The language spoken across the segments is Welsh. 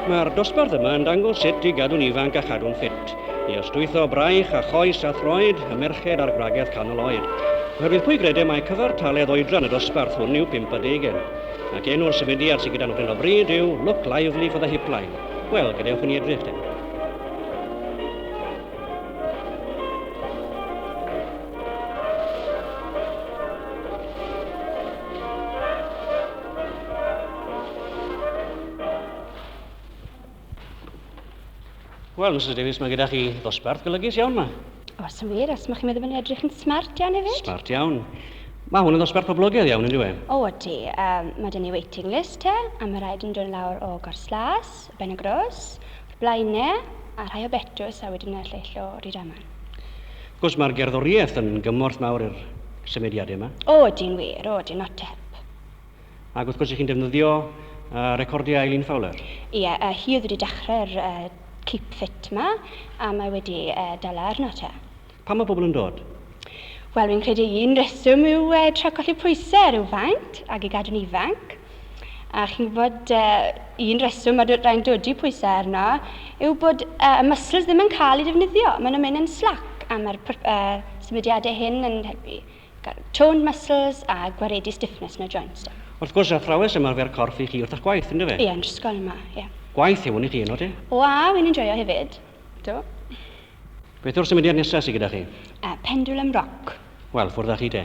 Mae'r dosbarth yma yn dangos sut i gadw'n ifanc a chadw'n ffit. I ystwytho braich a choes a throed, y merched a'r gwragedd canol oed. Oherwydd pwy gredau mae cyfartaledd oedran y dosbarth hwn yw 50. Ac enw'r symudiad sydd gyda nhw hyn o bryd yw Look Lively for the Hip Line. Wel, gadewch i ni edrych te. Wel, Mrs Davies, mae gyda chi ddosbarth golygus iawn ma. Os yn wir, os mae chi'n meddwl bod ni'n edrych yn smart iawn hefyd? Smart iawn. Mae hwn yn ddosbarth poblogaidd iawn, yn dwi? O, ydy. Mae dyn ni waiting list te, a mae rhaid yn dod lawr o Gorslas, Ben y Gros, Blaenau, a rhai o Betws, a wedyn y lleill o Rydaman. Gwrs mae'r gerddoriaeth yn gymorth mawr i'r symudiadau yma. O, ydy'n wir, o, ydy'n not tep. Ac wrth gwrs i chi'n defnyddio recordiau Eileen Fowler. Ie, hi oedd wedi dechrau'r Keep Fit ma, a mae wedi dala arno te. Pam mae pobl yn dod? Wel, fi'n credu un reswm yw tra colli pwysau rhywfaint ac i gadw'n ifanc. A chi'n gwybod un reswm mae rhaid dod i pwysau arno yw bod y muscles ddim yn cael ei defnyddio. Maen nhw'n mynd yn slack a mae'r symudiadau hyn yn helpu toned muscles a gwaredu stiffness yn y joints. Wrth gwrs, athrawes ymarfer corff i chi wrth eich gwaith, ynddo fe? Ie, yn ysgol yma, ie. Gwaith yw hwn i chi, yno ti? O, a, wy'n enjoyo hefyd. Do. Beth yw'r symudiad nesaf sydd gyda chi? Pendulum Rock. Wel, ffwrdd â chi te.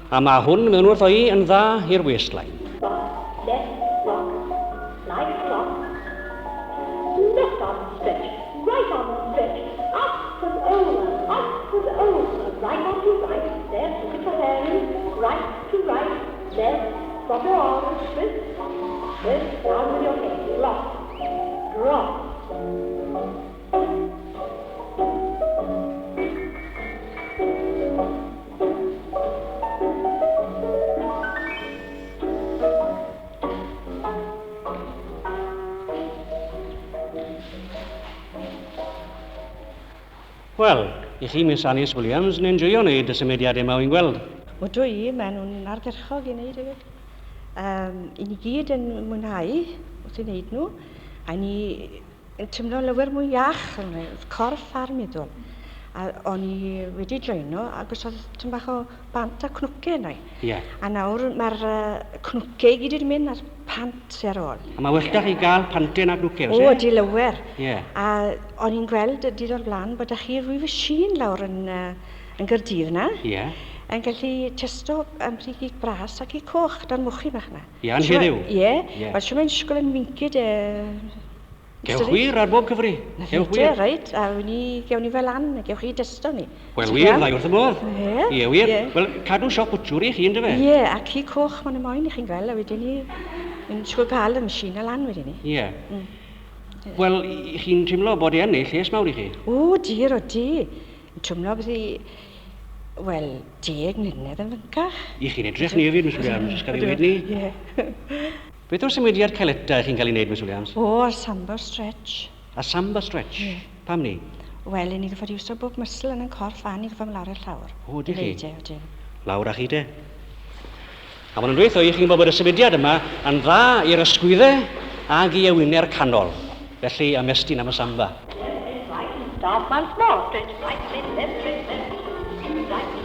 A mae hwn, mewn wrth o i, yn dda i'r waistline. Left rock, like clock. Left arm stretch, right arm stretch. Up and over, right arm to right, left to the hand, right to right, left, drop your arms, twist, down with your head, drop. Wel, i chi, Miss Anis Williams, yn enjoyo wneud y symudiadau yma wy'n gweld. O dwi, maen nhw'n argyrchog i wneud hefyd. I ni gyd yn mwynhau wrth i wneud nhw, a ni yn tymlo lywer mwy iach, corff a'r meddwl. A o'n i wedi joino, ac os oedd tym bach o bant a cnwcau yna. Ie. A nawr mae'r cnwcau i gyd wedi mynd a'r pant sy'n ar ôl. A mae welltach i gael pantau na grwcau, O, di lywer. Ie. A o'n i'n gweld dydd o'r blaen bod chi rwy fysin lawr yn Gaerdydd na. Ie. Yn gallu testo am rhi gig bras ac i coch dan mwchi bach na. Ie, yn heddiw? Ie. Ie. Wel, siw mae'n sgol yn wincyd Gewch wir ar bob cyfri? Gewch wir? Reit, a gewn ni fel an, gewch chi testo ni. Wel, wir, ddau wrth y modd. Ie. Ie, wir. Ie. Wel, cadw siop bwtwr i chi, ynddo fe? Ie, ac i coch ma'n y moyn i chi'n gweld, a wedyn ni yn sgol gael y machine a lan wedyn ni. Ie. Wel, i chi'n teimlo bod e'n neu lles mawr i chi? O, dir o di. Yn twmlo beth i... Wel, 10 mlynedd yn fyncach. I chi'n edrych ni hefyd, Miss Williams, ysgol i wedi ni. Ie. Beth yw'r symudiad caleta chi'n cael ei wneud, Miss Williams? O, Samba Stretch. A samba stretch? Pam ni? Wel, i ni gyffod iwso bob muscle yn y corff a ni gyffod lawr i'r llawr. O, di chi? O, di. Lawr â chi te. A maen nhw'n dweud o i chi'n bod y symudiad yma yn dda i'r ysgwyddau ac i ewinau'r canol. Felly, amestyn am y samba. Right, and start once more. Stretch right, left, right.